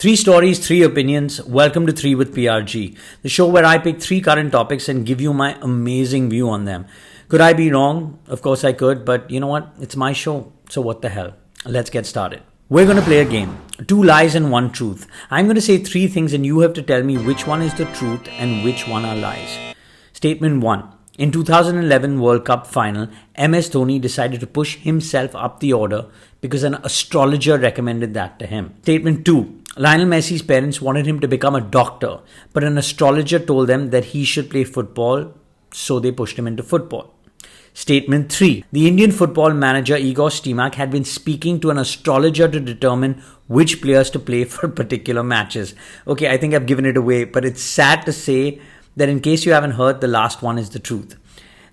Three stories, three opinions. Welcome to 3 with PRG, the show where I pick three current topics and give you my amazing view on them. Could I be wrong? Of course I could, but you know what? It's my show, so what the hell? Let's get started. We're going to play a game. 2 lies and 1 truth. I'm going to say 3 things and you have to tell me which one is the truth and which one are lies. Statement 1. In 2011 World Cup final, MS Dhoni decided to push himself up the order because an astrologer recommended that to him. Statement 2. Lionel Messi's parents wanted him to become a doctor, but an astrologer told them that he should play football, so they pushed him into football. Statement 3. The Indian football manager Igor Stimac had been speaking to an astrologer to determine which players to play for particular matches. Okay, I think I've given it away, but it's sad to say that in case you haven't heard, the last one is the truth.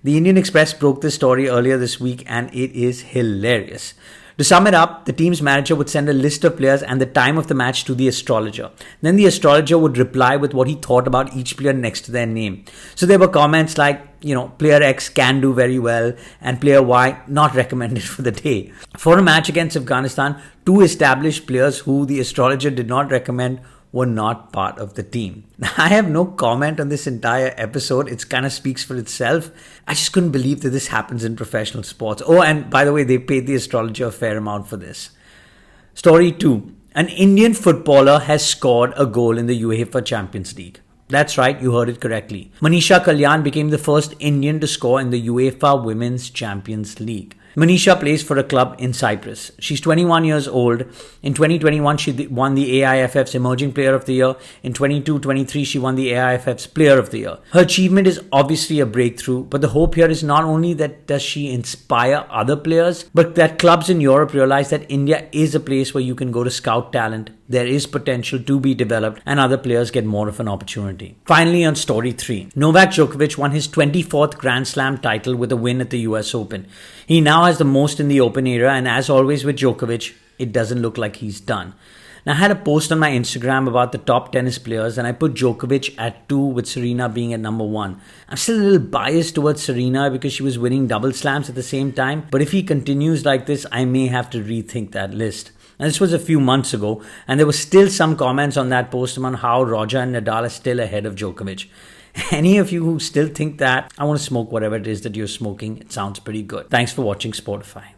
The Indian Express broke this story earlier this week and it is hilarious. To sum it up, the team's manager would send a list of players and the time of the match to the astrologer. Then the astrologer would reply with what he thought about each player next to their name. So there were comments like, player X can do very well and player Y not recommended for the day. For a match against Afghanistan, 2 established players who the astrologer did not recommend were not part of the team. Now, I have no comment on this entire episode. It kind of speaks for itself. I just couldn't believe that this happens in professional sports. Oh, and by the way, they paid the astrologer a fair amount for this. Story 2. An Indian footballer has scored a goal in the UEFA Champions League. That's right, you heard it correctly. Manisha Kalyan became the first Indian to score in the UEFA Women's Champions League. Manisha plays for a club in Cyprus. She's 21 years old. In 2021, she won the AIFF's Emerging Player of the Year. In 22-23, she won the AIFF's Player of the Year. Her achievement is obviously a breakthrough, but the hope here is not only that does she inspire other players, but that clubs in Europe realize that India is a place where you can go to scout talent. There is potential to be developed and other players get more of an opportunity. Finally, on story 3, Novak Djokovic won his 24th Grand Slam title with a win at the US Open. He now has the most in the Open era, and as always with Djokovic, it doesn't look like he's done. Now, I had a post on my Instagram about the top tennis players and I put Djokovic at 2 with Serena being at number 1. I'm still a little biased towards Serena because she was winning double slams at the same time, but if he continues like this, I may have to rethink that list. And this was a few months ago, and there were still some comments on that post on how Roger and Nadal are still ahead of Djokovic. Any of you who still think that, I want to smoke whatever it is that you're smoking. It sounds pretty good. Thanks for watching Sportify.